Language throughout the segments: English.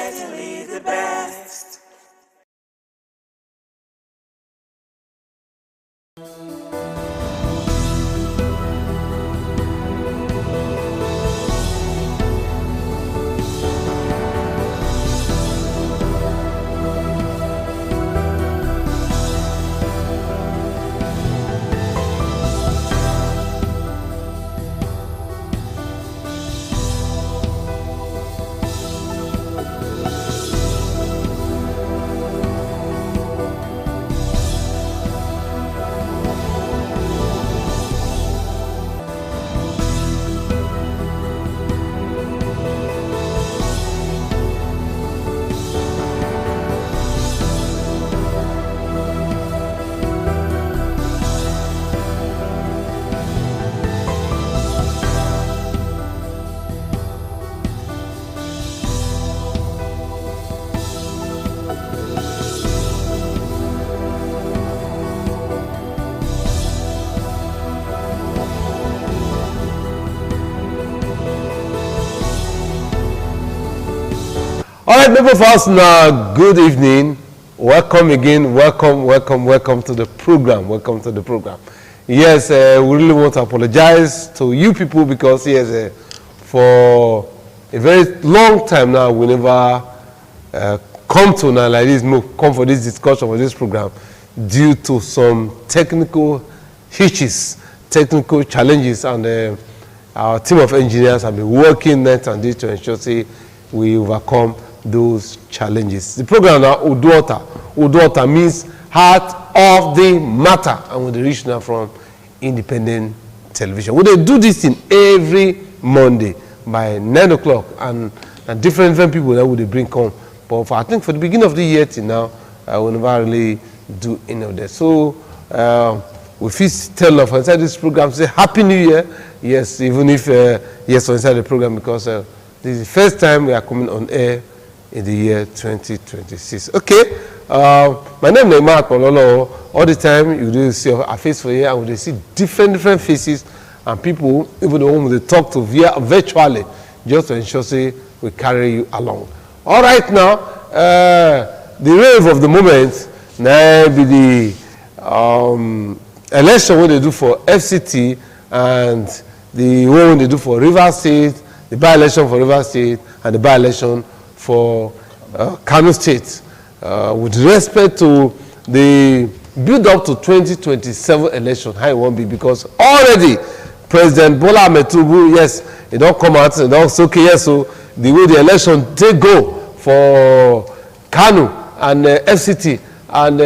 certainly the best. All right, people, first now, good evening. Welcome again. Welcome to the program. Welcome to the program. Yes, we really want to apologize to you people because, yes, for a very long time now, we never come to now like this, come for this discussion for this program due to some technical hitches, technical challenges, and our team of engineers have been working night and day to ensure we overcome those challenges. The program now, Uduota. Uduota means heart of the matter, and we reach now from independent television. We do this in every Monday by 9 o'clock, and different people that would bring come. But I think for the beginning of the year till now, we never really do any of that. So we first tell of inside this program, say Happy New Year. Yes, even if yes, inside the program, because this is the first time we are coming on air in the year 2026. Okay, my name is Mark Pololo. All the time you do see a face for here, and we see different faces and people, even the ones they talk to via virtually, just to ensure we carry you along. All right, now the rave of the moment now be the election what they do for FCT and the one they do for Rivers State, the by-election for Rivers State, and the by-election for Kano State. With respect to the build-up to 2027 election, how it won't be, because already President Bola Ahmed Tinubu, yes, it don't come out, and also okay, yes, so the way the election take go for Kano and FCT and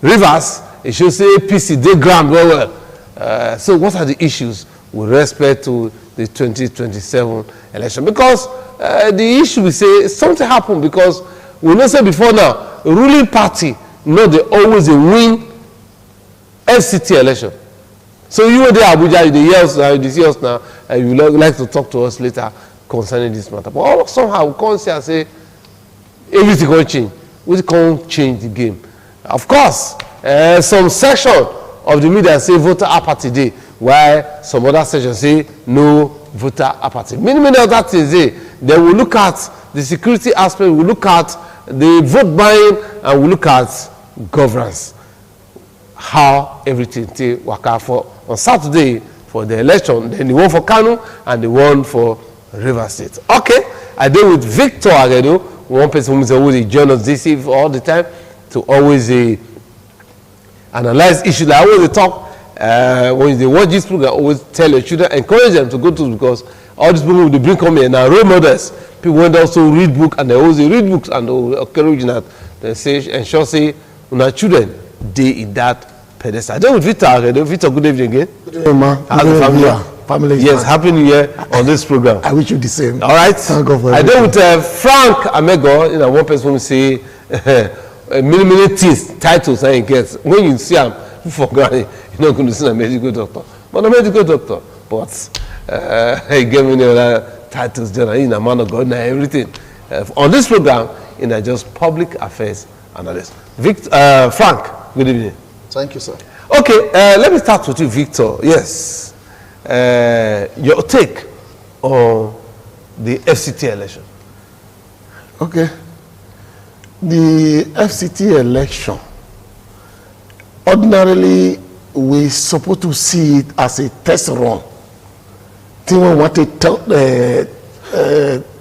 Rivers, it should say APC, they ground well. So what are the issues with respect to the 2027 election? Because the issue we say something happened, because we know say before now, the ruling party know they always win FCT election. So you were there Abuja, you see us now, and you would like to talk to us later concerning this matter. But somehow we can't say everything can change. We can't change the game. Of course, some section of the media say voter apathy day, while some other sections say no voter apathy. Many other things they will look at the security aspect, we will look at the vote buying, and we look at governance. How everything take work out for on Saturday for the election, then the one for Kano and the one for Rivers State. Okay, I deal with Victor Agedo, one person who is always join us this evening all the time to always analyze issues. I always talk when they watch this program, always tell your children, encourage them to go to, because all these people they bring come here now role models. People want also read book, and they always read books, and they will encourage that they say ensure say our children they in that pedestal. I deal with Victor. Victor, good evening again. Good evening, man. How's the family? Family. Yes, Happy New Year on this program. I wish you the same. All right. Thank God for I deal with Frank Amego. You know, one person will say many things, titles, and gets. When you see him, for granted, you're not going to see a medical doctor. But a medical doctor, but he gave me other titles, in a man of God, and everything. On this program, in just public affairs analyst. Frank, good evening. Thank you, sir. Okay, let me start with you, Victor. Yes. Your take on the FCT election. Okay. The FCT election, ordinarily, we're supposed to see it as a test run. Think we want to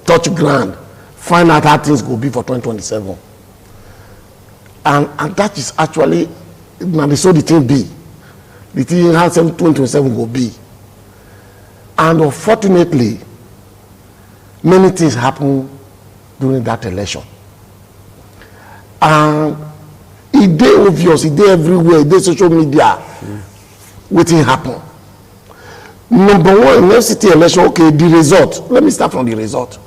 touch ground, find out how things will be for 2027. And that is actually, now so the thing be. The thing how 2027 will be. And unfortunately, many things happen during that election. And it dey obvious, it dey everywhere, it dey social media. Wetin happen? Number one, in FCT election, okay, the result. Let me start from the result.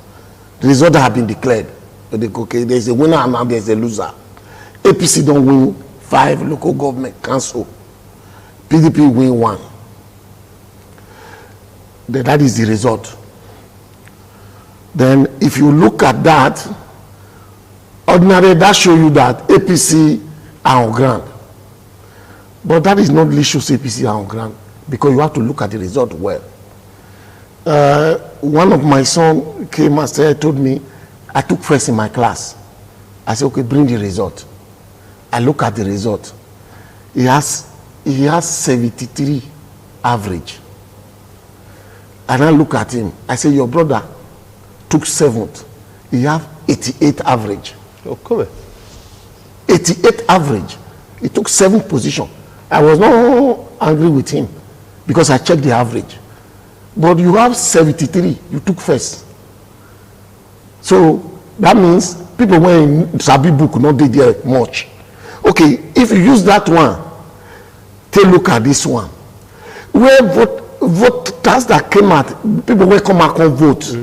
The result have been declared. Okay, there's a winner and now there's a loser. APC don't win 5 local government council. PDP win 1. Then that is the result. Then if you look at that, ordinarily that show you that APC are on ground. But that is not really shows APC are on ground, because you have to look at the result well. One of my son came and said, told me, I took first in my class. I said, okay, bring the result. I look at the result. He has 73 average. And I look at him. I say, your brother took 7th. He have 88 average. Oh, come on. 88 average. He took 7th position. I was not angry with him because I checked the average. But you have 73. You took first. So that means people when Sabi book not did there much. Okay, if you use that one, take a look at this one. Where voters that came out, people will come out and vote.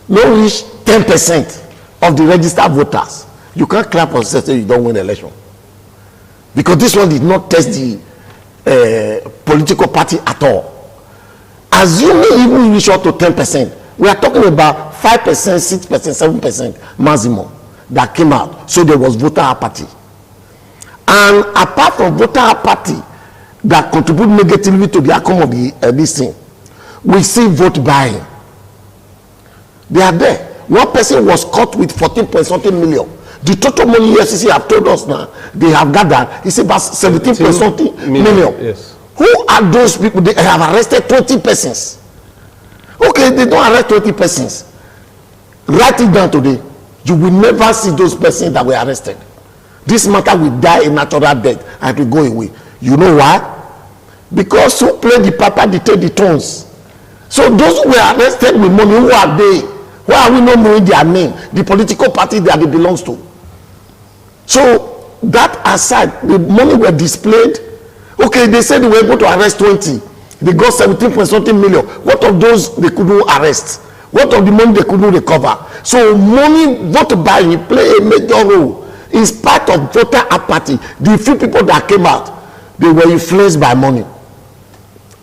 No reach 10% of the registered voters. You can't clap on say you don't win the election. Because this one did not test the political party at all. Assuming even you reach up to 10%, we are talking about 5%, 6%, 7% maximum that came out. So there was voter apathy. And apart from voter apathy that contribute negatively to the outcome of this thing, we see vote buying. They are there. One person was caught with 14.something million. The total money FCC have told us now, they have gathered, it's about 17.something million. Yes. Who are those people? They have arrested 20 persons. Okay, they don't arrest 20 persons. Write it down today. You will never see those persons that were arrested. This matter will die a natural death and will go away. You know why? Because who play the papa dictate the tones. So those who were arrested with money, who are they? Why are we not knowing their name? The political party that they belongs to. So that aside, the money were displayed. Okay, they said they were able to arrest 20. They got 17.something million. What of those they couldn't arrest? What of the money they couldn't recover? So money, vote buying play a major role. In spite of voter apathy, the few people that came out, they were influenced by money.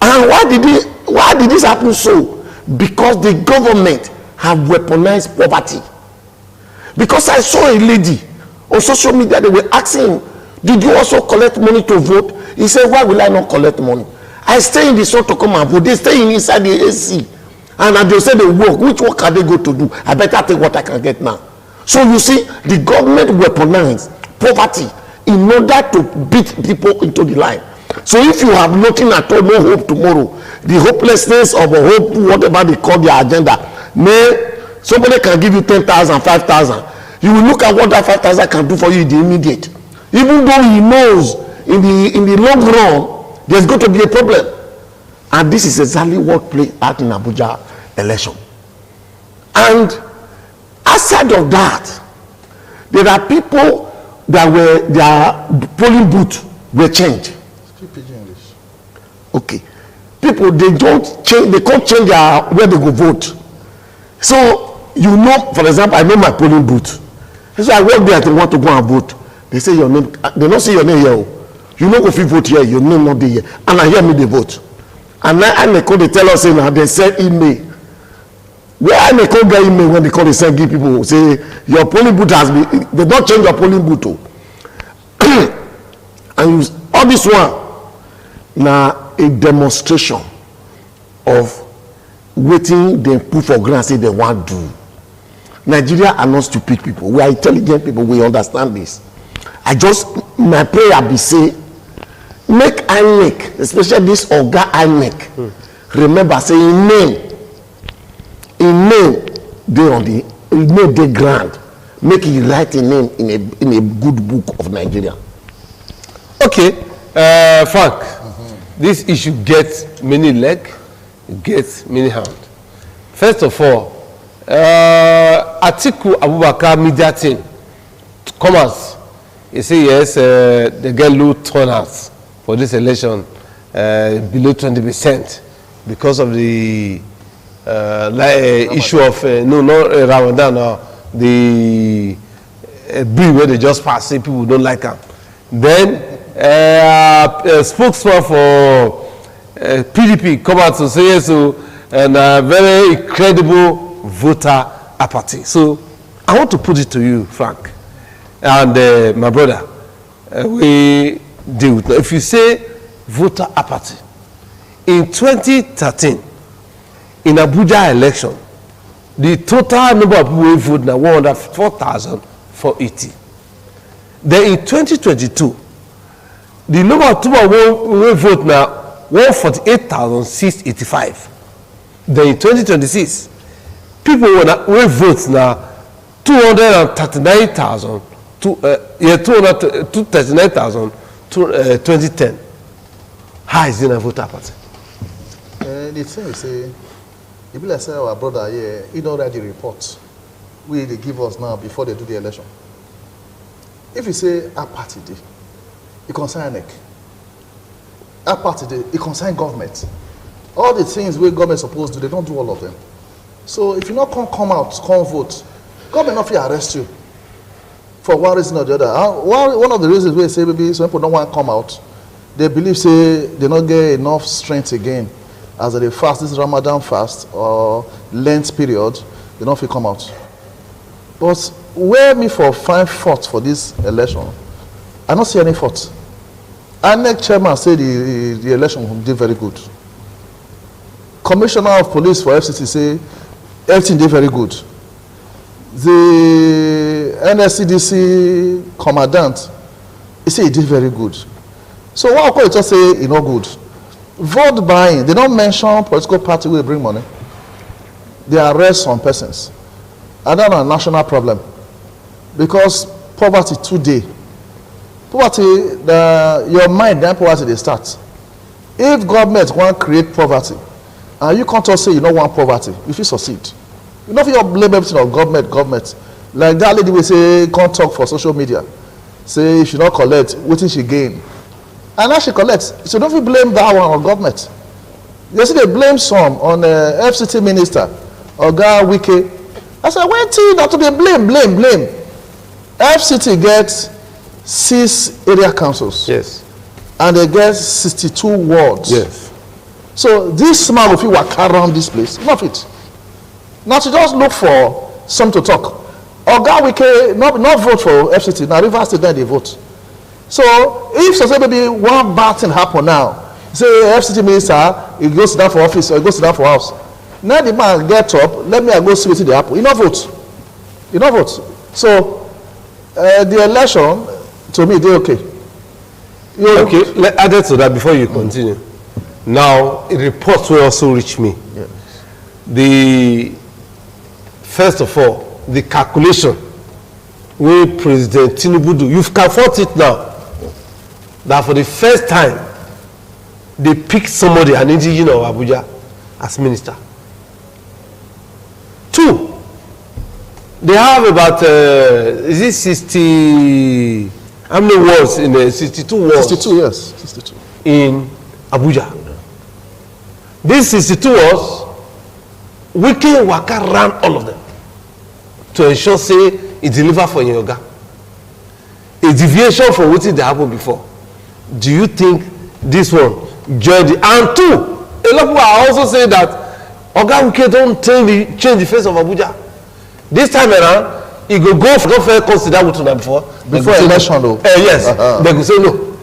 And why did this happen so? Because the government have weaponized poverty. Because I saw a lady on social media, they were asking him, did you also collect money to vote? He said, why will I not collect money? I stay in the sun to come and vote. They stay inside the AC. And they say they work. Which work can they go to do? I better take what I can get now. So you see, the government weaponized poverty in order to beat people into the line. So if you have nothing at all, no hope tomorrow, the hopelessness of a hope, whatever they call their agenda, somebody can give you 10,000, 5,000. You will look at what that 5,000 can do for you in the immediate. Even though he knows in the long run, there's going to be a problem. And this is exactly what played out in Abuja election. And aside of that, there are people that were, their polling booth were changed. Okay. People, they don't change, they can't change where they go vote. So, you know, for example, I know my polling booth. So I walk there and want to go and vote. They say your name, they don't say your name here. You know if you vote here, your name not there here. And I hear me they vote. And now I call they tell us say now they send email. Where I may call get email when they call they send give people say your polling booth has been, they don't change your polling booth. And use all this one now a demonstration of waiting they put for grant say they want do. Nigeria are not stupid people. We are intelligent people. We understand this. My prayer be say, make INEC, especially this Oga INEC, remember say in name they on the name they grand. Make it write a name in a good book of Nigeria. Okay, Frank, this issue gets many legs, gets many hands. First of all, Atiku Abubakar media team come out. You say yes, they get low turnouts for this election, below 20% because of the issue of Ramadan or the bill where they just pass, say people don't like them. Then a spokesman for PDP come out to say yes, so and a very incredible voter apathy. So I want to put it to you, Frank, and my brother. We deal with. If you say voter apathy, in 2013, in Abuja election, the total number of people who voted now 104,480. Then in 2022, the number of people who vote now 148,685. Then in 2026, people will vote now 239,000 2010. How is it a voter party? The thing is, if you say our brother here, he don't write the report we they give us now before they do the election. If you say our party, it concern NEC. Our party, it concern government. All the things we government supposed to do, they don't do all of them. So if you not come out, come vote, government not will arrest you for one reason or the other. One of the reasons we say maybe some people don't want to come out, they believe say they don't get enough strength again as they fast this Ramadan fast or Lent period, they don't feel come out. But where me for find fault for this election, I don't see any fault. INEC chairman said the election did very good. Commissioner of Police for FCT say everything did very good. The NSCDC commandant, he said he did very good. So what I call it just say it's not good. Vote buying, they don't mention political party will bring money. They arrest some persons. And that's a national problem. Because poverty today, your mind, then poverty they start. If government want to create poverty, and you can't just say you don't want poverty, if you succeed. You know if you blame everything on government. Like that lady will say, can't talk for social media. Say if she not collect, what is she gain? And now she collects. So don't you blame that one on government. You see they blame some on the FCT minister, Oga Wike. I said, wait till not to be blame. FCT gets 6 area councils. Yes. And they get 62 wards. Yes. So this man of you walk around this place, not it. Now to just look for some to talk. Oga Wike not vote for FCT. Now Rivers State then they vote. So if so say maybe one bad thing happen now, say FCT minister, he goes down for office or he goes down for house. Now the man get up, let me go see what they happen. He not vote. So the election to me they okay. Okay, let add to that before you continue. Now a report will also reach me. Yes. First of all, the calculation wey President Tinubu do, you've confirmed it now that for the first time they pick somebody, an indigenous of Abuja, as minister. 2, they have about is it 60, how many wards in the 62 wards? 62, yes, 62 in Abuja. These 62 wards, Wike Waka ran all of them to ensure say it deliver for Yoga. A deviation from what they happened before. Do you think this one join the and 2? A lot of people are also saying that Oga Wike don't change the face of Abuja. This time around, he go for consider what to before election though. Yes, they go say no.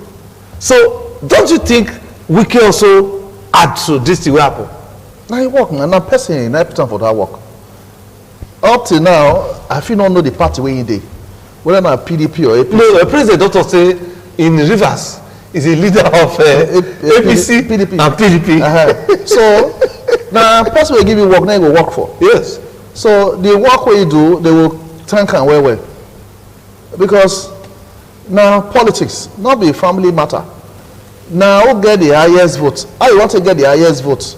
So don't you think Wike also add to this thing will happen? Now he work, and now person in time for that work. up till now, I feel not know the party where in dey, whether na PDP or APC. No, President Doctor say in Rivers is a leader of APC PDP. and PDP. So now person will give you work, now you go work for. Yes. So the work where you do, they will thank and well. Because now politics, not be family matter. Now who get the highest vote? How you want to get the highest vote?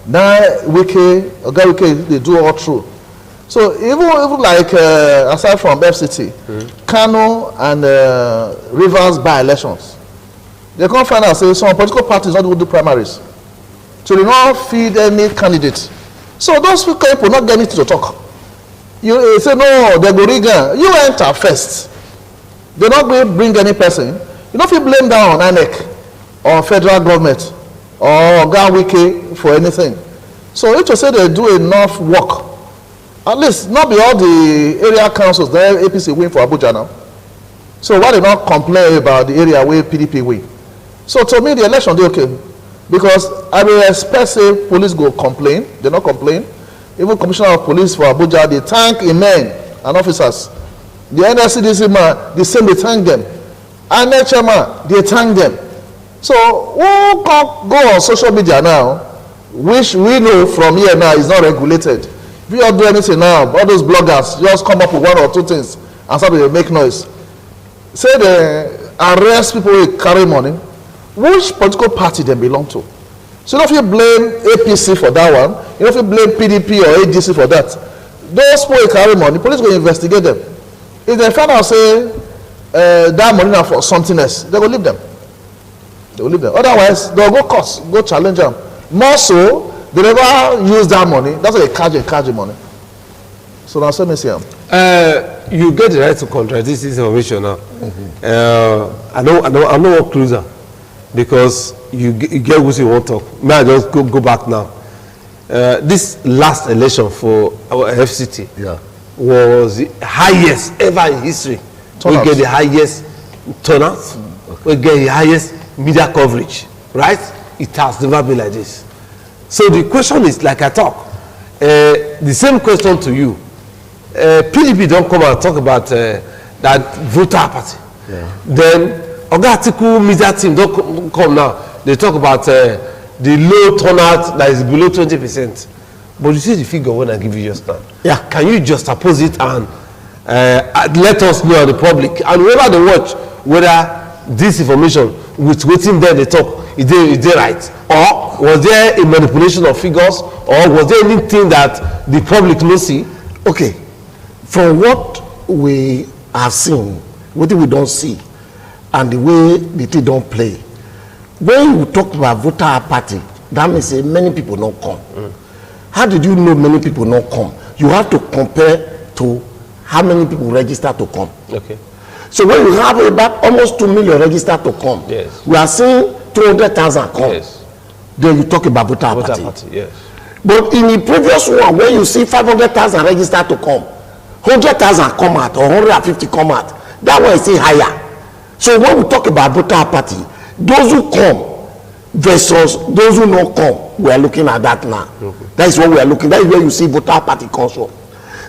Now Wike, they do all through. So even like aside from FCT, Kano and Rivers by elections, they can't find out say some political parties not going to do primaries. So they not feed any candidate. So those people not get anything to talk. You say no, they go Reagan. You enter first. They not going to bring any person. You don't feel blame down on INEC or federal government or Wike for anything. So if you say they do enough work, at least not be all the area councils that APC win for Abuja now. So why they not complain about the area where PDP win? So to me the election they okay. Because I will expect say police go complain, they not complain. Even Commissioner of Police for Abuja, they thank men and officers. The NSCDC man, the same they thank them. NHM man, they thank them. So who can go on social media now, which we know from here now is not regulated. If you all do anything now, all those bloggers just come up with one or two things and start to make noise. Say they arrest people who carry money. Which political party they belong to? So if you blame APC for that one, you don't blame PDP or ADC for that. Those people who carry money, police will investigate them. If they find out say that money now for something else, they will leave them. They will leave them. Otherwise, they'll go court, go challenge them. More so, they never use that money. That's why they charge the money. So now, let me see. You get the right to contradict this information now. I know I'm not closer because you get what you want to talk. May I just go back now? This last election for our FCT was the highest ever in history. We get the highest turnout. We get the highest media coverage. Right? It has never been like this. So the question is, like I talk, the same question to you. PDP don't come and talk about that voter party. Then Oga Atiku media team don't come now. They talk about the low turnout that is below 20%. But you see the figure when I give you just now. Yeah. Can you just oppose it and let us know, the public, and whoever they watch, whether this information with waiting there they talk, is they right? Or was there a manipulation of figures? Or was there anything that the public no see? Okay. From what we have seen, what we don't see, and the way the thing don't play, when you talk about voter party, that means many people don't come. How did you know many people don't come? You have to compare to how many people register to come. Okay. So when you have about almost 2 million registered to come, yes, we are seeing 200,000 come. Yes. Then you talk about voter party. Yes. But in the previous one, when you see 500,000 registered to come, 100,000 come out or 150 come out, that one is still higher. So when we talk about voter party, those who come versus those who not come, we are looking at that now. Okay. That is what we are looking. That is where you see voter party comes from.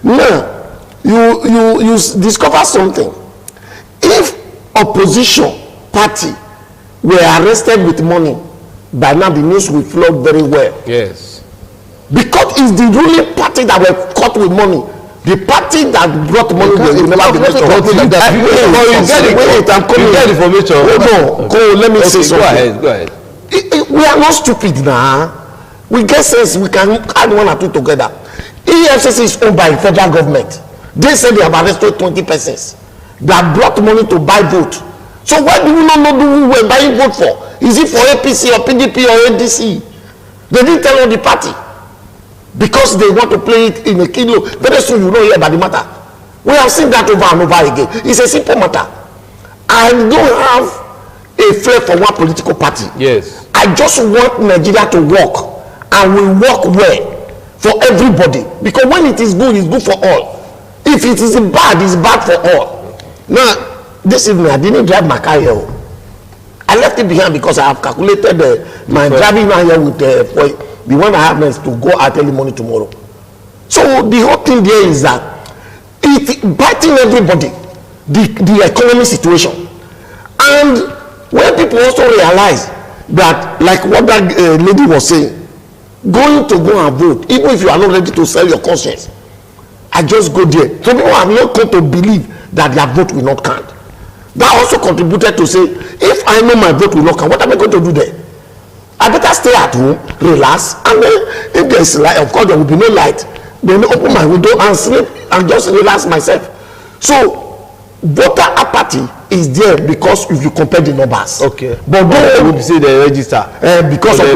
Now, you discover something. If opposition party were arrested with money, by now the news will flow very well. Yes. Because it's the ruling party that were caught with money. The party that brought money will never be mentioned. You get information. Let me say something. Go ahead. We are not stupid now. We get sense. We can add one or two together. EFCC is owned by the federal government. They say they have arrested 20 persons that brought money to buy vote. So why do we not know who we are buying vote for? Is it for APC or PDP or ADC? They didn't tell us the party. Because they want to play it in a kilo. Very soon you don't hear about the matter. We have seen that over and over again. It's a simple matter. I don't have a flair for one political party. Yes. I just want Nigeria to work, and we work well for everybody. Because when it is good, it's good for all. If it is bad, it's bad for all. Now, this evening I didn't drive my car here. I left it behind because I have calculated my driving now here with the one I have next to go out early morning tomorrow. So the whole thing there is that it biting everybody, the economy situation. And when people also realize that, like what that lady was saying, going to go and vote, even if you are not ready to sell your conscience, I just go there. So people have not come to believe that their vote will not count. That also contributed to say, if I know my vote will not count, what am I going to do there? I better stay at home, relax, and then if there is light, of course there will be no light, then open my window and sleep and just relax myself. So voter apathy is there because if you compare the numbers. Okay. But they would say they register because of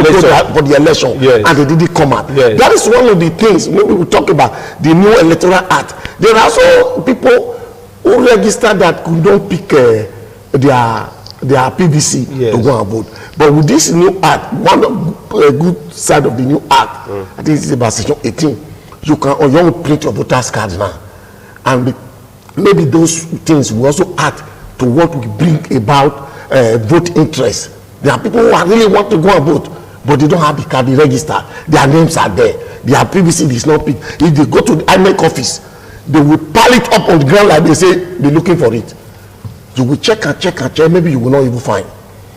for the election, yes. And they didn't come out. Yes. That is one of the things when we talk about the new electoral act. There are also people who register that could not pick their PVC, yes, to go and vote. But with this new act, one good side of the new act, I think it's about section 18. You can print your voters cards now, and maybe those things will also add to what we bring about vote interest. There are people who really want to go and vote, but they don't have the card registered. Their names are there. Their PVC is not picked. If they go to the INEC office, they will pile it up on the ground like they say they're looking for it. You will check and check and check. Maybe you will not even find.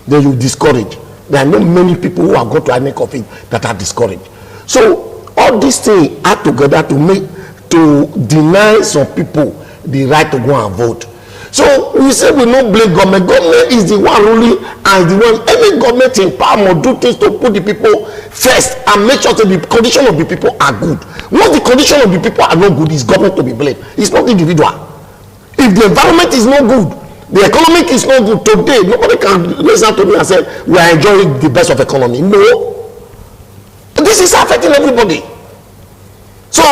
Then you discourage. There are not many people who have gone to INEC office that are discouraged. So all these things add together to deny some people the right to go and vote. So we say we no blame government. Government is the one ruling and the one, any government in power must do things to put the people first and make sure that the condition of the people are good. Once the condition of the people are not good, it's government to be blamed. It's not individual. If the environment is not good, the economic is not good today, nobody can listen to me and say we are enjoying the best of economy. No. This is affecting everybody. So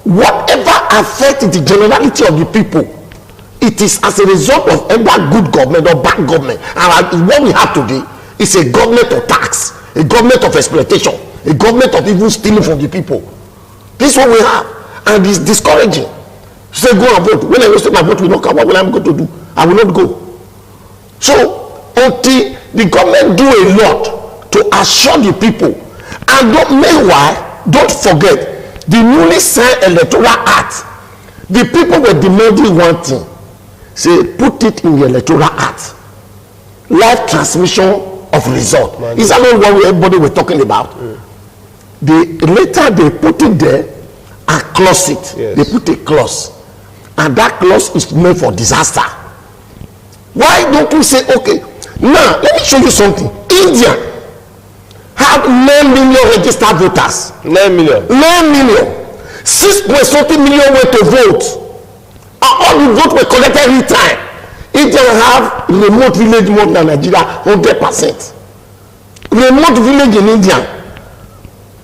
whatever affects the generality of the people, it is as a result of either good government or bad government. And what we have today is a government of tax, a government of exploitation, a government of even stealing from the people. This is what we have, and it's discouraging. Say go and vote. When I waste my vote will not come, what will I going to do? I will not go. So until the government do a lot to assure the people, and meanwhile, don't forget the newly signed electoral act. The people were demanding one thing. Say put it in the electoral act. Live transmission of result. Is that not what everybody were talking about? Later they put it there and close it. Yes. They put a clause, and that clause is made for disaster. Why don't we say, okay, now let me show you something. India have 9 million registered voters. 9 million. 9 million. 6.something million went to vote. And all the votes were collected every time. India have remote village more than Nigeria, 100%. Remote village in India,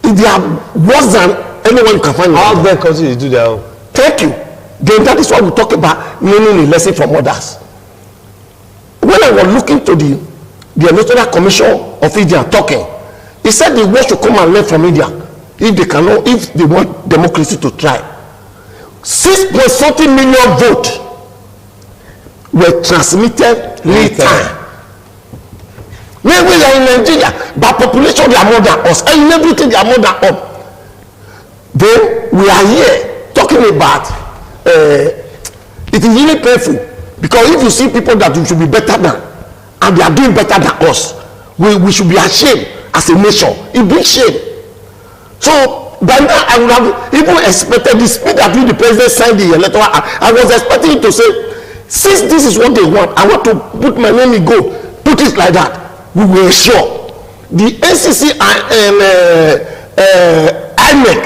they are worse than anyone you can find. How bad countries do their own? Thank you. Then that is why we talk about learning a lesson from others. When I was looking to the Electoral Commission of India talking, he said the world should come and learn from India if they cannot, if they want democracy to try. 6.something million votes were transmitted real time. When we are in Nigeria, by population they are more than us, and in everything they are more than us. Then we are here talking about it is really painful, because if you see people that you should be better than and they are doing better than us, we should be ashamed as a nation. It brings shame. So by now I would have even expected the speed at which the president signed the electoral act. I was expecting him to say, since this is what they want, I want to put my name in gold, put it like that. We will ensure the NCC and INEC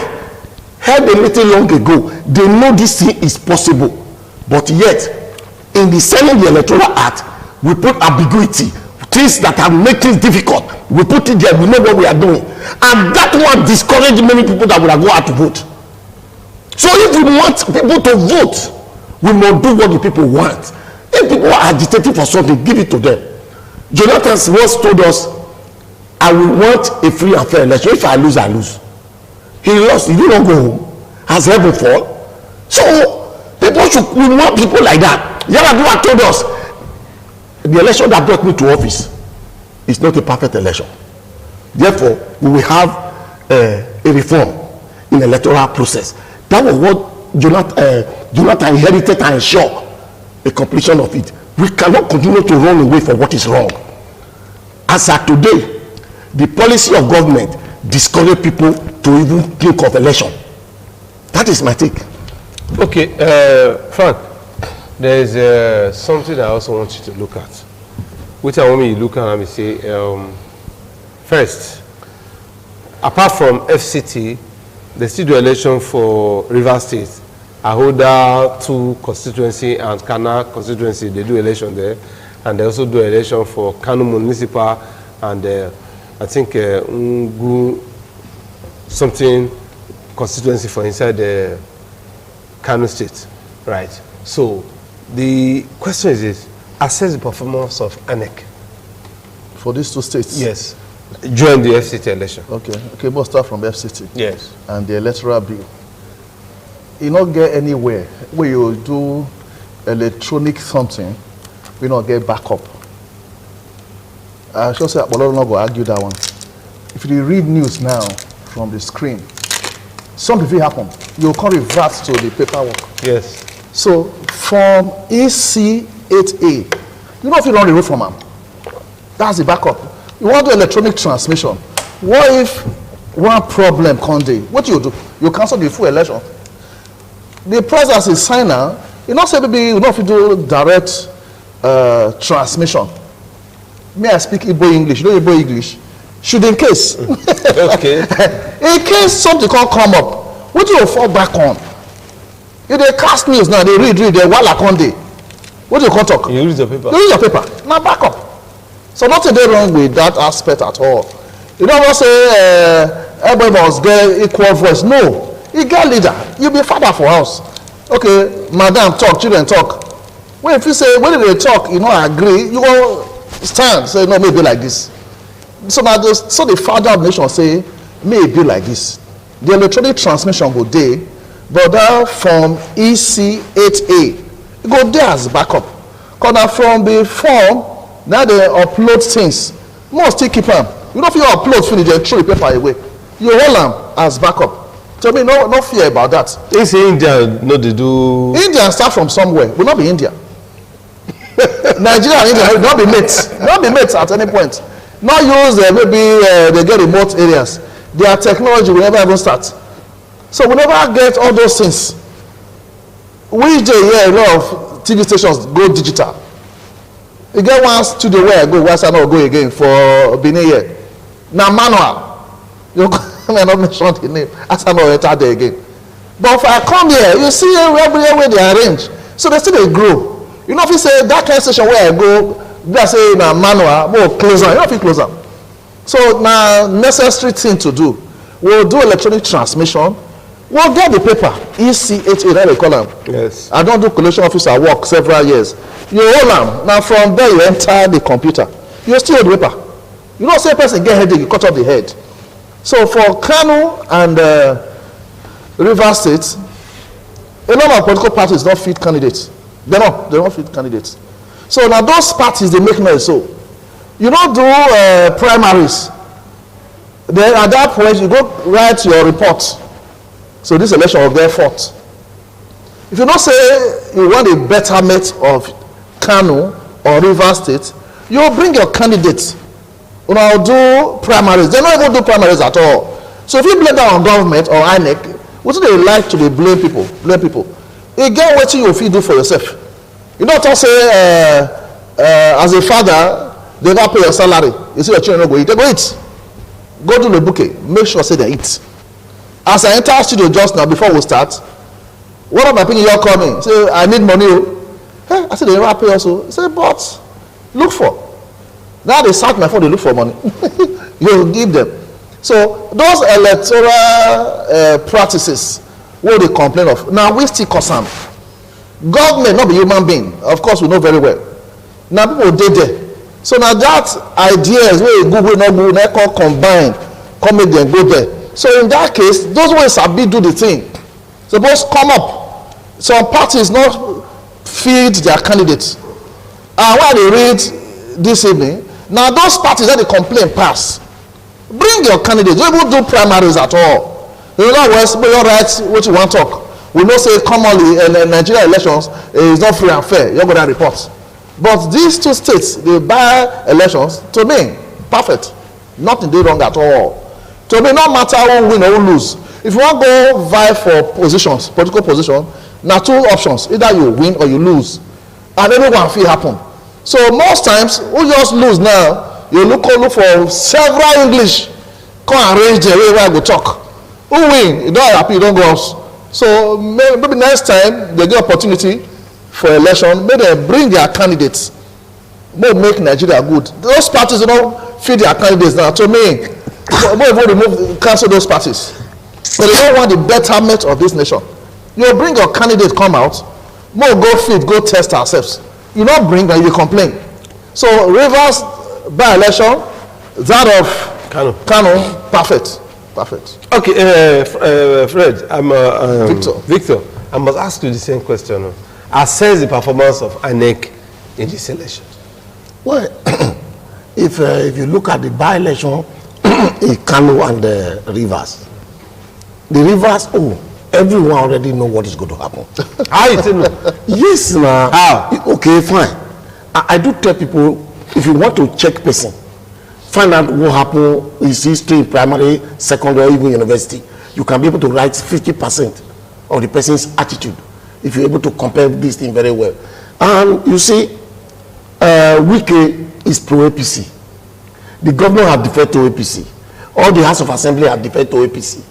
held a meeting long ago. They know this thing is possible, but yet in the signing the electoral act, we put ambiguity, things that are making it difficult. We put it there. We know what we are doing, and that one discouraged many people that would have gone out to vote. So if we want people to vote, we must do what the people want. If people are agitating for something, give it to them. Jonathan once told us, I will want a free and fair election. If I lose, I lose. He lost. He did not go home. Has heaven fall? So people should, we want people like that. Yaradua told us, the election that brought me to office is not a perfect election. Therefore, we will have a reform in the electoral process. That was what Jonathan inherited and ensured the completion of it. We cannot continue to run away from what is wrong. As at today, the policy of government discourage people to even think of election. That is my take. Okay, Frank, there is something I also want you to look at, which I want me to look at and say, first, apart from FCT, they still do election for River State. Ahoda 2 constituency and Kana constituency, they do election there. And they also do election for Kano Municipal and I think Ungu something constituency for inside the Kano State. Right. So the question is this: assess the performance of ANEC For these two states? Yes. During the FCT election. Okay, we'll start from FCT. Yes. And the electoral bill. You not get anywhere where you do electronic something, we not get backup. I should say, but I'm not going to argue that one. If you read news now from the screen, something will happen. You can't revert to the paperwork. Yes. So from EC8A, you know if you don't remove from them, that's the backup. You want to do electronic transmission. What if one problem comes day? What you do? You cancel the full election. The president is signer. You not say maybe you know if you do direct transmission. May I speak Igbo English? You know Igbo English? Should in case. Okay. In case something can't come up, what do you fall back on? If they cast news now, they read, they wala on day. What do you call talk? You read the paper. You read your paper. Now back up. So nothing wrong with that aspect at all. You don't want to say everybody must get equal voice. No. You get leader. You be father for house. Okay, madam talk, children talk. When if you say when they talk, you know agree, you go stand say no, maybe like this. So now so the father of nation say maybe like this. The electronic transmission go there, but that from EC8A, it go there as backup. Because from the form, now they upload things. Most still keep them. You know if you upload finish, they throw the paper away. You hold them as backup. Tell me, no fear about that. They say India, no, they do. India start from somewhere. Will not be India. Nigeria and India will not be mates. Not be mates at any point. Not use maybe they get remote areas. Their technology will never even start. So we never get all those things. Which day a lot of TV stations go digital. You get one studio where I go, where I not go again for Benin here. Now manual. You may not mention the name. As I not enter there again. But if I come here, you see everywhere where they arrange. So they still they grow. You know if you say that kind of station where I go, they say na manual, more closer. You know if you close them. So now necessary thing to do. We'll do electronic transmission. We'll get the paper. EC8A, that they call them. Yes. I don't do collection officer work several years. You hold them. Now from there you enter the computer. You still hold the paper. You don't say a person get headache, you cut off the head. So for Kano and River State, a lot of political parties don't fit candidates. They don't fit candidates. So now those parties they make noise. So you don't do primaries. Then at that point you go write your report. So this election will get fought. If you don't say you want a betterment of Kano or River State, you bring your candidates. You know, do primaries. They don't even do primaries at all. So if you blame that on government or INEC, what do they like to be blame people? You get what you feel do for yourself. You don't say as a father, they don't pay your salary. You see your children go eat. They go eat. Go to the bouquet. Make sure say they eat. As I enter studio just now before we start, one of my people here coming say I need money. Hey, I said they never pay also. Say but look for. Now they search my phone, they look for money. You give them. So those electoral practices, what they complain of. Now we still cause them. Government not be human being. Of course we know very well. Now people did there. So now that ideas where Google not Google not combine, come make them go there. So in that case, those ones sabi do the thing. Suppose come up. Some parties not feed their candidates. And while they read this evening, now those parties that they complain pass. Bring your candidates. Don't even do primaries at all. In other words, we don't write what you want to talk. We know say commonly Nigeria elections is not free and fair. You're going to report. But these two states, they by elections, to me, perfect. Nothing they wrong at all. To me, no matter who win or who lose. If you want to go vie for positions, political position, now two options. Either you win or you lose. And everyone feel happen. So most times, who just lose now, you look for several English. Come arrange the way where I go talk. Who win? You don't happy, you don't go out. So maybe next time they get opportunity for election, maybe they bring their candidates. Maybe make Nigeria good. Those parties don't feed their candidates now. To me, maybe cancel those parties. But they don't want the betterment of this nation. You bring your candidate come out, more go feed, go test ourselves. You don't bring and you complain. So Rivers by election, that of Kano, perfect. Okay, Fred, I'm Victor. I must ask you the same question. Assess the performance of INEC in this election. Well, if you look at the by-election in Kano and the Rivers, everyone already know what is going to happen. How you know? Yes, now. How? Okay, fine. I do tell people, if you want to check person, find out what happened in history in primary, secondary, or even university. You can be able to write 50% of the person's attitude if you're able to compare this thing very well. And you see, Wike is pro-APC. The governor have deferred to APC. All the House of Assembly have deferred to APC.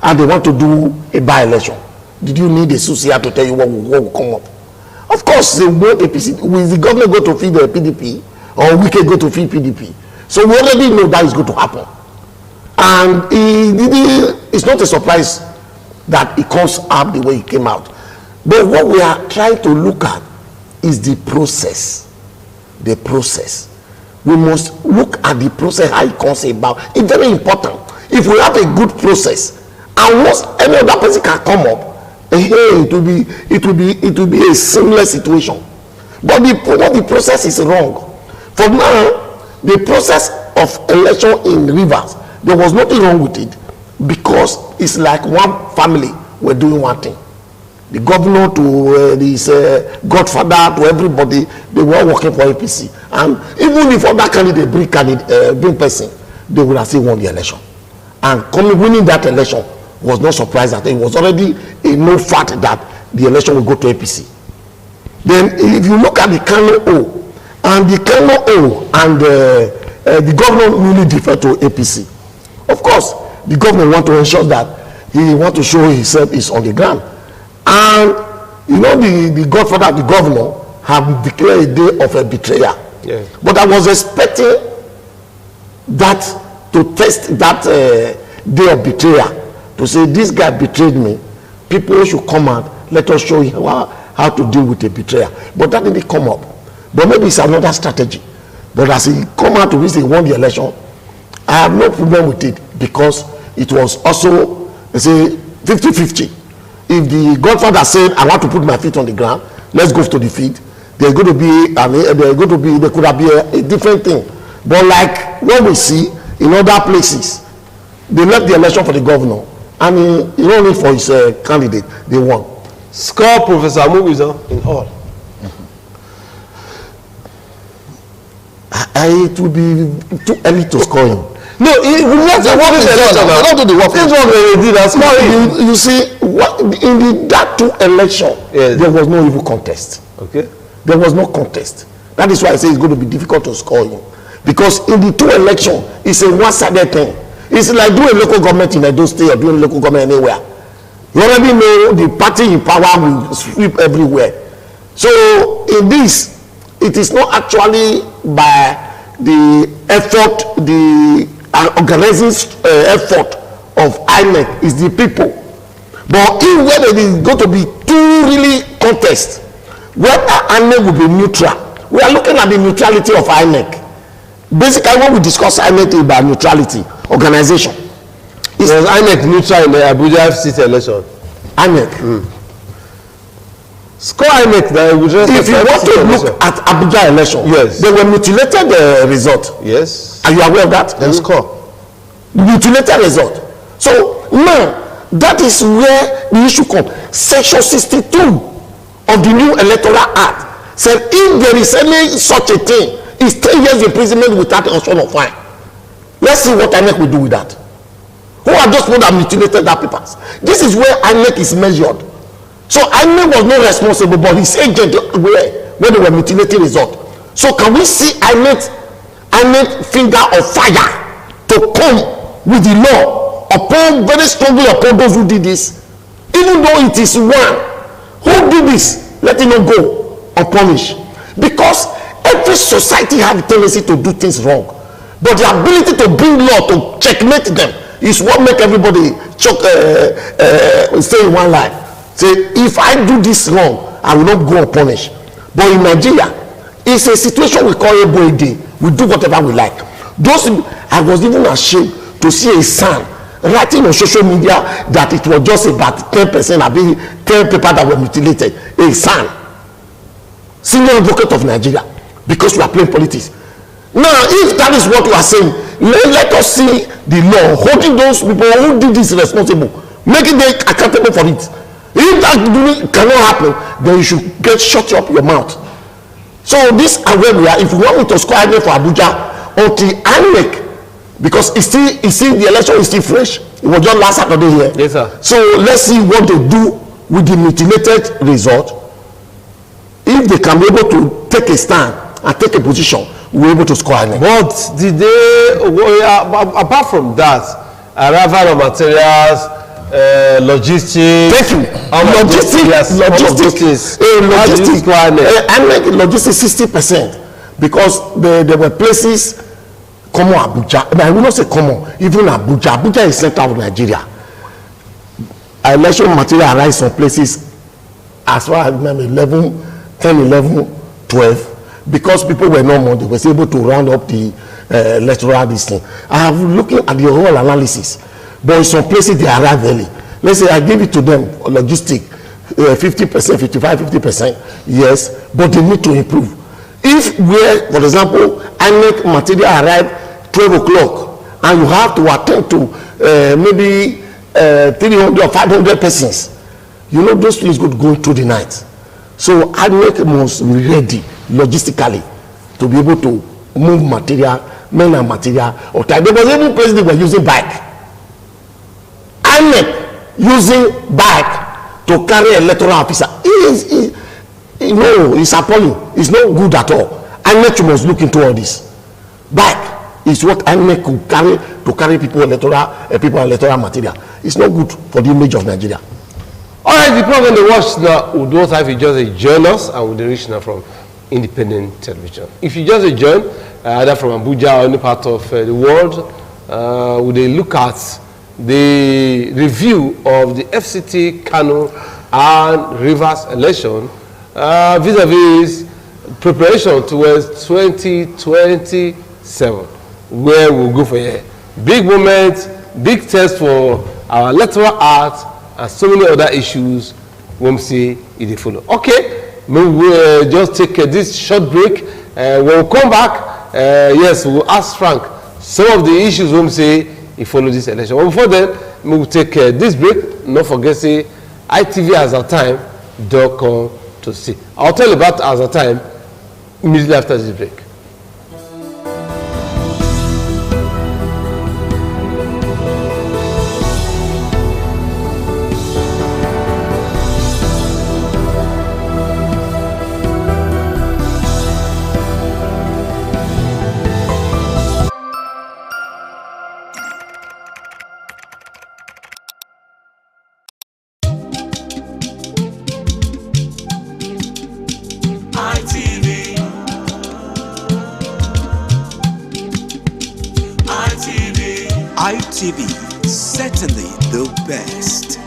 And they want to do a by-election. Did you need a Susia to tell you what will come up? Of course, they want APC. Will the governor go to feed the PDP or Wike go to feed PDP? So we already know that is going to happen. And it's not a surprise that it comes up the way it came out. But what we are trying to look at is the process. The process. We must look at the process, how it comes about. It's very important. If we have a good process, and once any other person can come up, it will be a similar situation. But the process is wrong. For now, the process of election in Rivers, there was nothing wrong with it because it's like one family were doing one thing. The governor to his godfather to everybody, they were working for APC. And even if other candidate bring person, they would have still won the election. And winning that election was no surprise that it was already a known fact that the election will go to APC. Then if you look at the Kano O, and the Kano O and the governor really defer to APC. Of course, the governor want to ensure that he want to show himself is on the ground. And you know the godfather of the governor have declared a day of a betrayal. Yeah. But I was expecting that to test that day of betrayal, to say this guy betrayed me. People should come out, let us show you how to deal with a betrayal. But that didn't come up. But maybe it's another strategy. But as he come out to this, he won the election. I have no problem with it because it was also, let's say, 50-50. If the godfather said, I want to put my feet on the ground, let's go to the field, there could have been a different thing. But like what we see in other places, they left the election for the governor, and he only for his candidate, they won. Score Professor Amubizo in all. It would be too early to score him. No, we want to work in the election now. Don't do the work. This one they did as well. You see, in that two election, yes, there was no even contest. Okay. There was no contest. That is why I say it's going to be difficult to score him. Because in the two election, it's a one-sided thing. It's like doing local government in Edo State or doing local government anywhere. You already know the party in power will sweep everywhere. So in this, it is not actually by the effort, the organizing effort of INEC, is the people. But if whether it is going to be two really contests, whether INEC will be neutral, we are looking at the neutrality of INEC. Basically, when we discuss INEC is about neutrality, organization. Was INEC neutral in the Abuja FCT election? INEC. Score INEC that would just. If you want to look at Abuja election, yes, they were mutilated the result. Yes. Are you aware of that? Then score. Mutilated result. So now That is where the issue comes. Section 62 of the new Electoral Act said if there is any such a thing, it's 10 years imprisonment without option of fine. Let's see what INEC will do with that. Who are those people that mutilated that papers? This is where INEC is measured. So INEC was not responsible, but his agent were when they were mutilating result. So can we see INEC finger of fire to come with the law upon very strongly upon those who did this? Even though it is one who did this, let it not go unpunished. Because every society has a tendency to do things wrong, but the ability to bring law to checkmate them is what make everybody stay in one life. Say, if I do this wrong, I will not go unpunished. But in Nigeria, it's a situation we call a day. We do whatever we like. Those, I was even ashamed to see a son writing on social media that it was just about 10%, I mean 10 people that were mutilated. A son, senior advocate of Nigeria, because we are playing politics. Now, if that is what you are saying, let us see the law holding those people who did this responsible, making them accountable for it. If that cannot happen, then you should shut up your mouth. So this is where we are. If you want me to score INEC for Abuja, until INEC, because it's still the election is still fresh. It was just last Saturday here. Yes, sir. So let's see what they do with the mutilated result. If they can be able to take a stand and take a position, we're able to score INEC. But did they, apart from that, arrival of materials, logistics. Thank you. Logistics. Logistics 60%, because there were places common Abuja. I will not say common, even Abuja. Abuja is center of Nigeria. Election material arrives some places as far as I remember 10, 11, 12, because people were not more, they were able to round up the electoral this thing. I have looking at the whole analysis. But in some places they arrive early. Let's say I give it to them logistic 50%, 55, 50%. Yes, but they need to improve. If where, for example, INEC material arrive 12 o'clock and you have to attend to maybe 300 or 500 persons, you know those things could go through the night. So INEC must be ready logistically to be able to move material, men and material or time. There was even places they were using bike. INEC using bike to carry electoral officer it's appalling. It's not good at all. INEC must look into all this. Bike is what INEC could carry to carry people electoral material. It's not good for the image of Nigeria. All right, the program they watch now, Uduota, if you just join us, and we'll reach now from independent television. If you just join, either from Abuja or any part of the world, would they look at the review of the FCT, Kano and Rivers election vis-a-vis preparation towards 2027, where we'll go for a big moment, big test for our electoral art and so many other issues we'll see if they follow. Okay, we'll just take this short break. When we come back, yes, we'll ask Frank some of the issues we'll see if follow this election. But before then, we'll take this break. Not forget say ITV as a time .com to see. I'll tell you about as a time immediately after this break. ITV, certainly the best.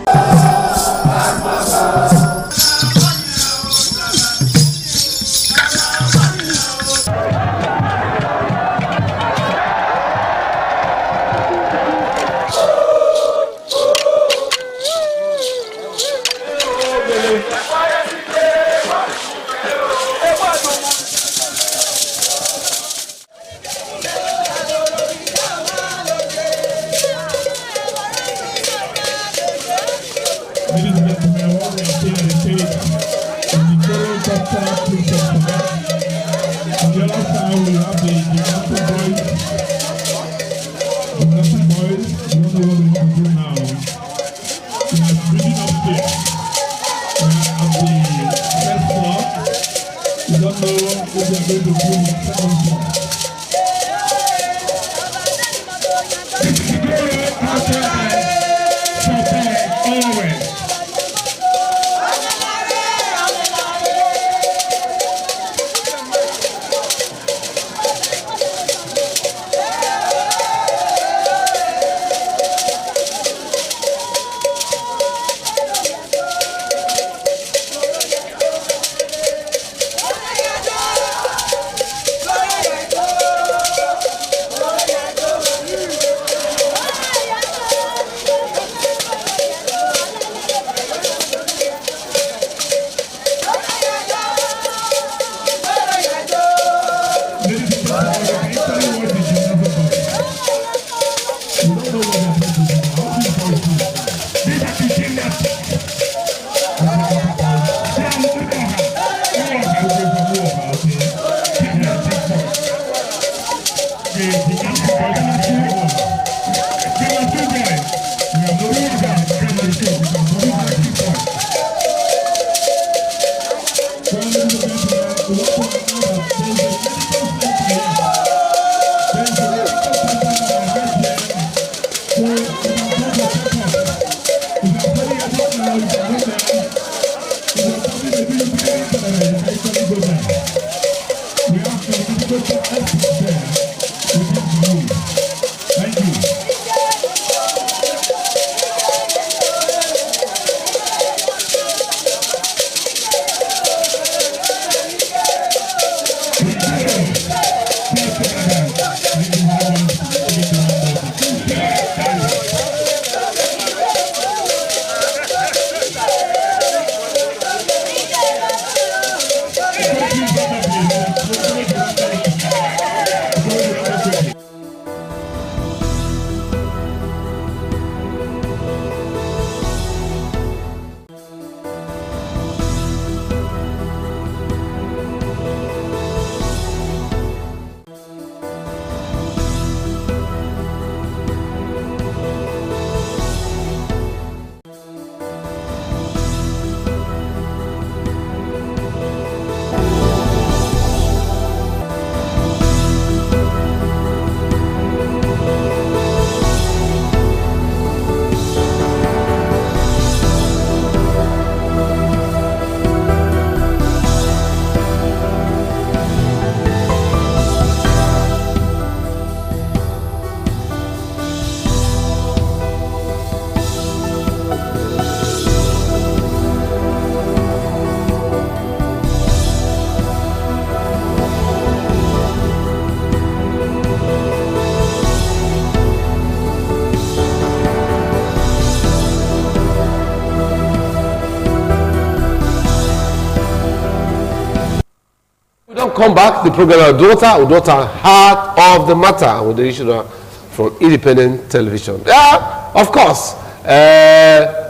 Come back, the program Uduota, Heart of the Matter, with the issue from Independent Television. Yeah, of course,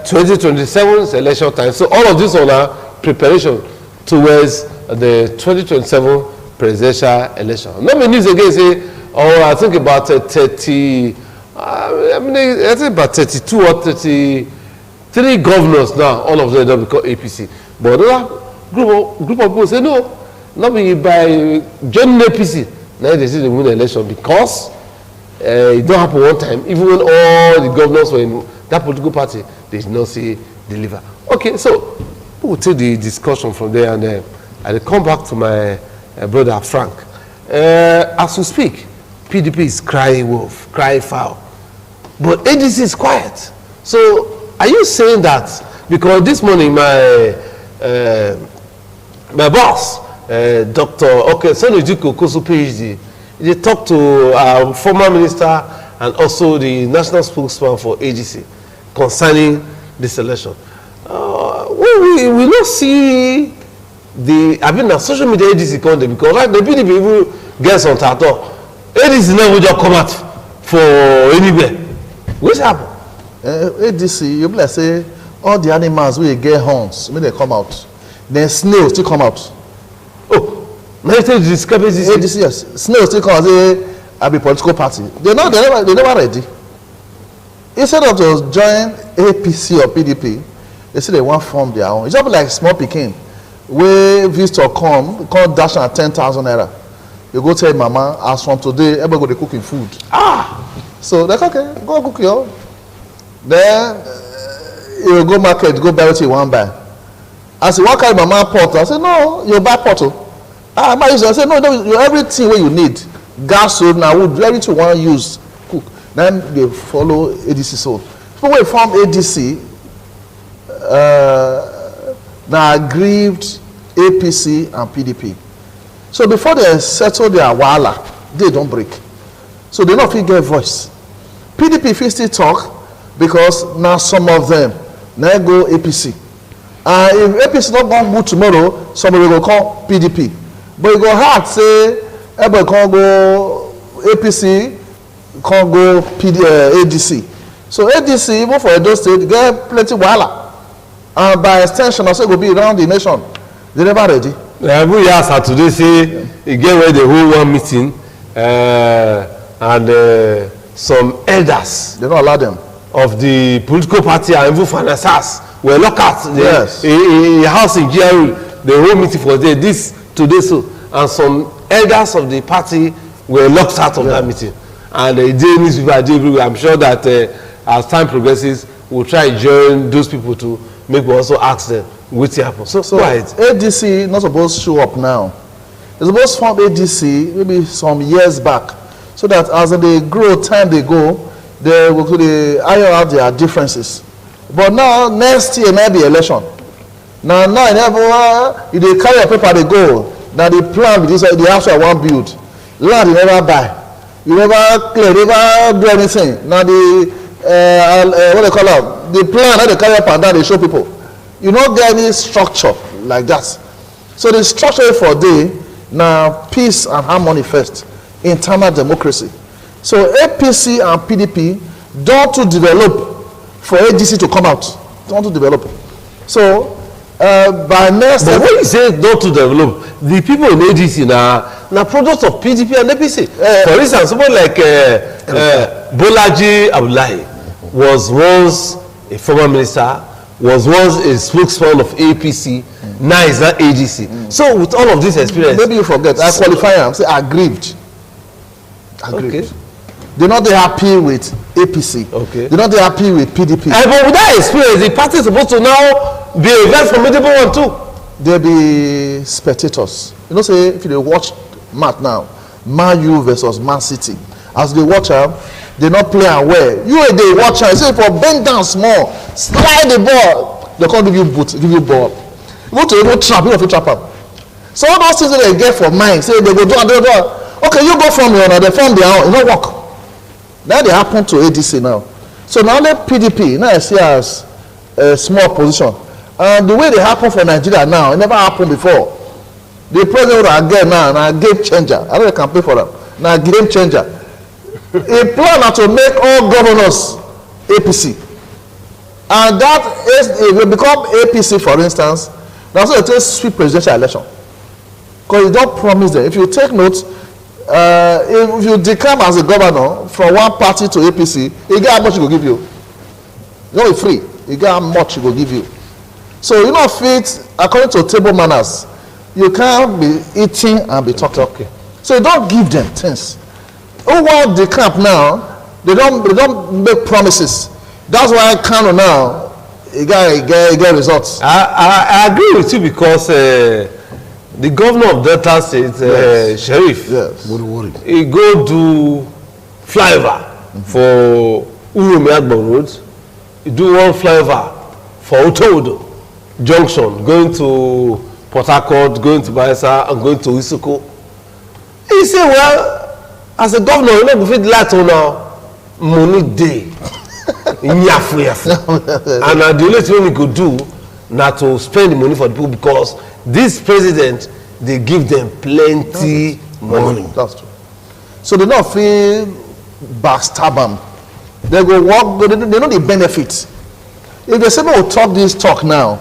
2027 is election time, so all of this on our preparation towards the 2027 presidential election. Not many news again say, I think about 30, I think about 32 or 33 governors now, all of them don't become APC. But another group of people say no. Not be by joining APC. Now they see the win election because it don't happen one time. Even when all the governors were in that political party, they did not see deliver. Okay, so we'll take the discussion from there, and I'll come back to my brother Frank. As we speak, PDP is crying wolf, crying foul, but ADC is quiet. So are you saying that because this morning my boss, Dr. Sonojiko Kosu PhD, they talked to our former minister and also the national spokesman for AGC concerning this election. We will not see the social media AGC content because right, the PDP even gets on Tato. AGC now will just come out for anywhere. What's happened? AGC, you be like say all the animals will get horns when they come out. Then snails still come out. ADC, yes. Snails still come out say I be political party. They never ready. Instead of to join APC or PDP, they say they want form their own. It's just like small Peking. where visitor come dash at 10,000 naira. You go tell mama, as from today, everybody go dey cooking food. So they're okay, go cook your. Then you go market, go buy what you want buy. I say, what kind of mama pot? I say, no, you buy pot. I say, no, everything where you need. Gas, so now wood, everything you want to use, cook. Then they follow ADC. So people will form ADC, now aggrieved APC and PDP. So before they settle their wala, they don't break. So they not fit get voice. PDP fit still talk because now some of them now go APC. And if APC not going good tomorrow, somebody will call PDP. But it go hard say everybody can't go APC, can't go ADC. So ADC, even for Edo State, get plenty wala. And by extension, also go be around the nation. They never ready. Every year Saturday say again where they hold one meeting and some elders. They don't allow them. Of the political party and even financiers were locked out. Yes. A house in GRU, the whole meeting for there, this today so, and some elders of the party were locked out of that meeting. And the newspaper everywhere. I'm sure that as time progresses, we'll try to join those people to make we also ask them what happened. So right. ADC not supposed to show up now. They're supposed to form ADC maybe some years back, so that as they grow, time they go, they will iron out their differences. But now next year maybe election. Now if they carry a paper they go. Now they plan with this the house I want build. Land you never buy. You never clear, never do anything. Now the what they call it? The plan how they carry up and down they show people. You don't get any structure like that. So the structure for day now peace and harmony first, internal democracy. So APC and PDP don't to develop for ADC to come out. Don't to develop. So by next. But when you say don't to develop, the people in ADC now products of PDP and APC. For instance, someone like Bolaji Abdullahi was once a former minister, was once a spokesman of APC, now is not ADC. So with all of this experience, maybe you forget. I qualify am say aggrieved. Aggrieved. Okay. They're not happy with APC. Okay. They're not happy with PDP. But with that experience, the party is supposed to now be a very formidable one too. They'll be spectators. You know, say if you watch match now, Man U versus Man City. As they watch them, they not play away. You they watch them. Say for bend down small, slide the ball. They can't give you boot, give you ball. You go to even trap, you have to trap them. So all those things that they get for mind, say they go do and do. Okay, you go from here now, they form their own. You don't work. Now they happen to ADC now. So now let PDP, now I see as a small position. And the way they happen for Nigeria now, it never happened before. The president again now, a game changer. I don't know if I can pay for them. Now a game changer. A plan now to make all governors APC. And that is, it will become APC, for instance. That's why it takes sweet presidential election. Because you don't promise them. If you take note, if you declare as a governor from one party to APC, you get how much it will give you. You know it's free. You get how much it will give you. So you know fit according to table manners. You can't be eating and be talking. So you don't give them things. Who want the camp now? They don't make promises. That's why Kano now you get results. I agree with you because the governor of Delta State, Sheriff, he go do flyover for Urumiagbon Road. He do one flyover for Uduota Junction, going to Port Harcourt, going to Bayelsa, and going to Isoko. He say, well, as a governor, you know, if it light on now, money day. And the only thing we could do now to spend the money for the people because this president, they give them plenty money. That's true. So they not feel backstab them. They go work, they know the benefits. If they say, we'll talk this talk now,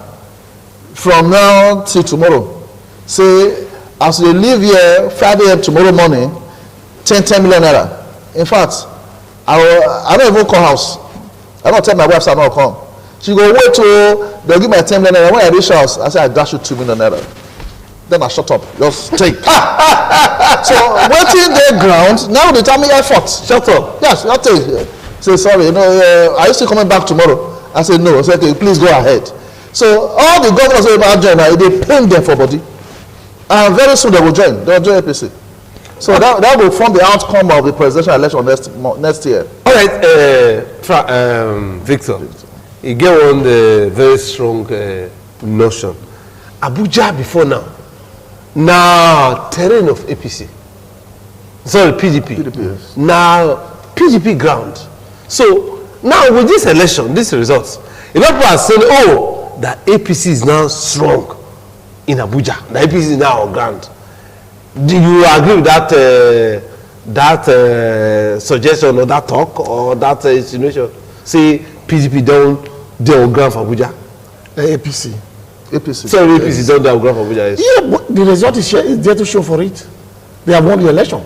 from now till tomorrow, say, as they leave here, 5 a.m. tomorrow morning, 10 million naira. In fact, I don't even call house. I don't tell my wife, so I'm not come. She go wait till they give my 10 million naira. When I reach house, I say I dash you 2 million naira. Then I shut up. Just take. So waiting the ground. Now they tell me effort. Shut up. Yes, I'll take. Say sorry. Are you still coming back tomorrow? I said no. I said okay, please go ahead. So all the governors who are join now, they paint them for body, and very soon they will join. They will join APC. So that will form the outcome of the presidential election next year. All right, Victor. You get on the very strong notion. Abuja before now terrain of APC. Sorry, PDP. Yes. Now PDP ground. So now with this election, these results, a lot of people are saying, oh, that APC is now strong in Abuja. The APC is now on ground. Do you agree with that suggestion or that talk or that insinuation? Say PDP don't on ground for Abuja. APC. So APC don't on ground for Abuja. Yes. Yeah, but the result is there to show for it. They have won the election,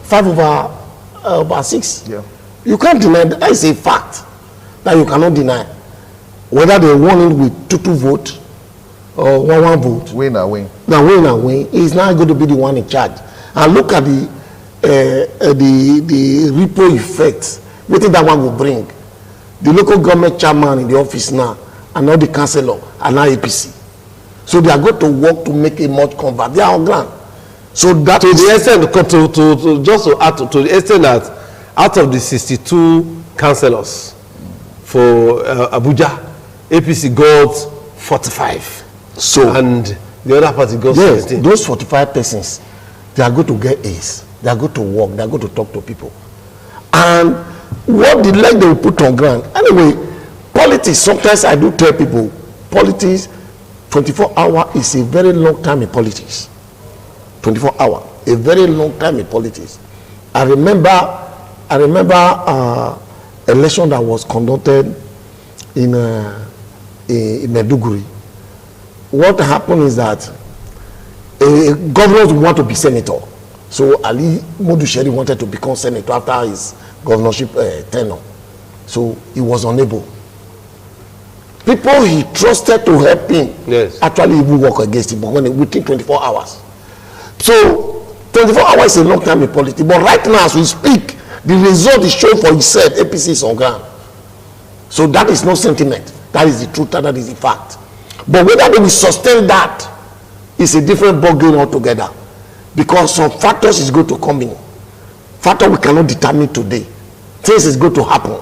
5/6. Yeah. You can't deny that. That is a fact that you cannot deny. Whether they won it with 2-2 vote or 1-1 vote. Win and win. Now win. He's not going to be the one in charge. And look at the ripple effect. What did that one will bring? The local government chairman in the office now, and all the councillor are now APC. So they are going to work to make a much convert. They are on ground. So that to the extent just to add to the extent that out of the 62 councillors for Abuja, APC got 45. So and the other party got 16. Those 45 persons, they are going to get A's. They are going to work. They are going to talk to people. And what the leg they will put on ground. Anyway, politics, sometimes I do tell people, politics, 24 hours is a very long time in politics. 24 hours, a very long time in politics. I remember election that was conducted in Maiduguri. What happened is that governors want to be senator. So Ali Modusheri wanted to become senator after his governorship tenure. So he was unable. People he trusted to help him actually even work against him, but within 24 hours. So 24 hours is a long time in politics. But right now, as we speak, the result is shown for itself. APC is on ground. So that is no sentiment. That is the truth. That is the fact. But whether they will sustain that is a different ballgame altogether. Because some factors is going to come in. Factor we cannot determine today. Things is going to happen.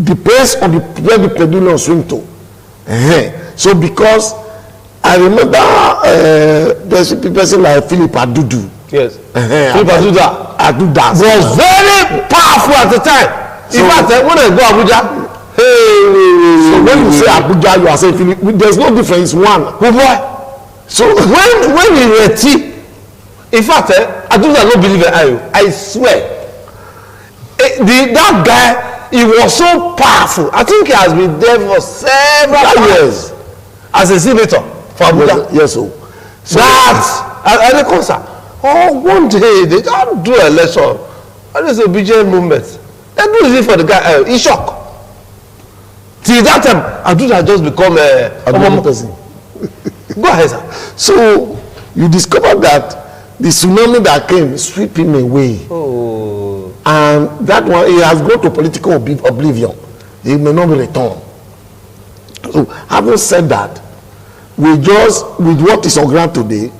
Depends on where the pendulum swing to. So because I remember there's a person like Philip Adudu. Yes. Philip Aduda was very powerful at the time. So, in fact, when I go Abuja, so when you say Abuja, you are saying Philip. There's no difference. One. So when we were in fact, Aduda don't believe it. I swear, that guy, he was so powerful. I think he has been there for several years as a senator for Abuja. Yes, so that at the concert. Oh, one day they don't do election. And it's a BJ movement. They do it for the guy. He's shocked. Till that time, Aduda just become a person. Go ahead, sir. So you discover that the tsunami that came sweep him away. Oh. And that one, he has gone to political oblivion. He may not return. So having said that, with what is on ground today,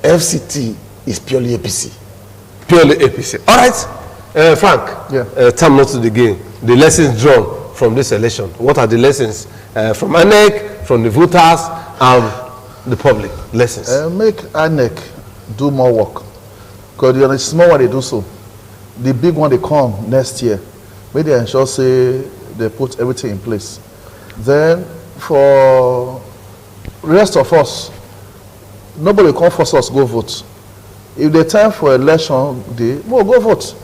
FCT is purely APC. Purely APC. All right, Frank. Yeah. Time not to the game. The lessons drawn from this election. What are the lessons from INEC, from the voters, and the public? Lessons. Make INEC do more work. Because the small one they do so. The big one they come next year. May they ensure say they put everything in place. Then for rest of us, nobody can force us go vote. If the time for election day, we'll go vote.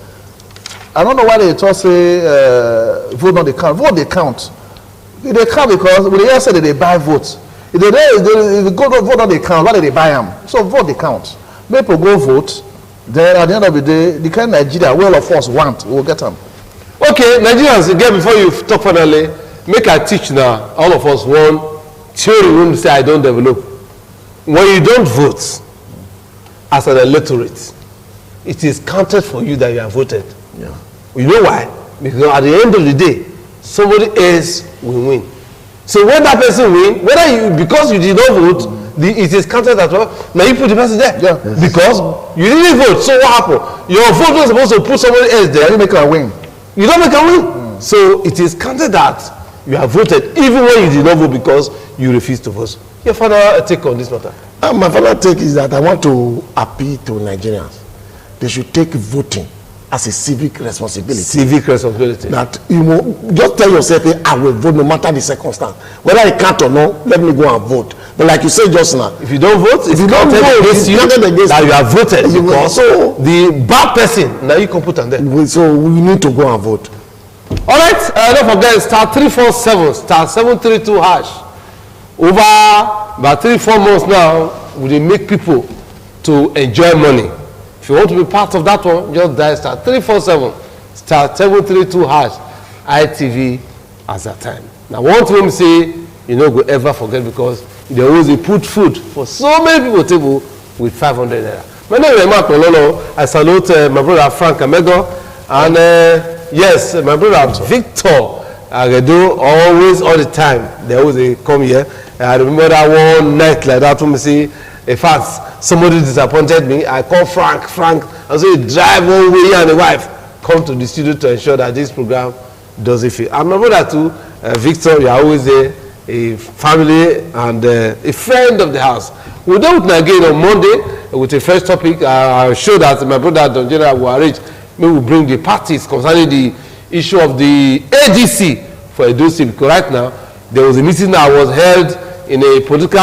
I don't know why they talk say vote on the count. Vote they count. They count because when they say that they buy votes. If they go vote on the count, why do they buy them? So vote the count. People go vote. Then at the end of the day, the kind of Nigeria all of us want, we'll get them. Okay, Nigerians, again, before you talk finally, make I teach now, all of us one theory when say I don't develop. When you don't vote as an electorate, it is counted for you that you have voted. Yeah. You know why? Because at the end of the day, somebody else will win. So when that person win, whether you, because you did not vote, it is counted as well. Now you put the person there. Yeah. Because you didn't vote. So what happened? Your vote was supposed to put somebody else there. You make a win. You don't make a win. So it is counted that you have voted even when you did not vote because you refused to vote. Your final take on this matter? My final take is that I want to appeal to Nigerians. They should take voting as a civic responsibility. Civic responsibility. That you know, just tell yourself, hey, I will vote no matter the circumstance. Whether I can't or not, let me go and vote. But like you said just now, if you don't vote, if you don't vote, against you, that you have voted because so, the bad person, now you can put on there. So we need to go and vote. All right, don't forget, *347, *732 hash. Over about 3-4 months now, we make people to enjoy money. If you want to be part of that one, just dial *347, *732 hash, ITV as that time. Now, one thing we say, you know, go ever forget because they always put food for so many people table with 500 naira. My name is Mark Ololo. I salute my brother Frank Amego and yes, my brother Victor Agedo, always all the time. They always come here. I remember that one night like that when we see, in fact, somebody disappointed me. I called Frank, I said, drive one way and the wife come to the studio to ensure that this program does it fit. And my brother too, Victor, you are always there, a family and a friend of the house. We'll do it again on Monday with a fresh topic. I'll show that my brother Don General will arrange. Maybe we'll bring the parties concerning the issue of the ADC for Edo State, because right now there was a meeting that was held in a political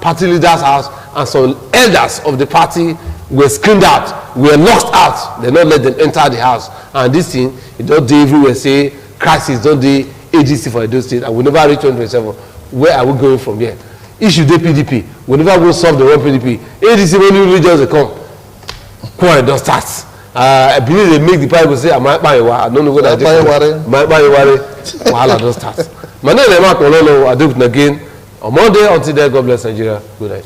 party leader's house and some elders of the party were screened out, were locked out. They not let them enter the house. And this thing, it don't do everywhere say crisis, don't do ADC for Edo State, and we never reach 2027. Where are we going from here? Issue the PDP, we never will solve the one PDP. ADC when new regions they come, quarrel don't start. I believe they make the party say, I might buy you. I don't know whether I might buy you. Wahala don't start. My name is Mark Ololo. I do it again on Monday. Until then, God bless Nigeria. Good night.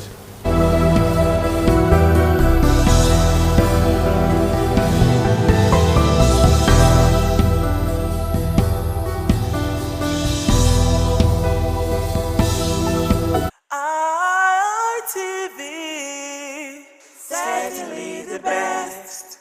ITV, certainly the best.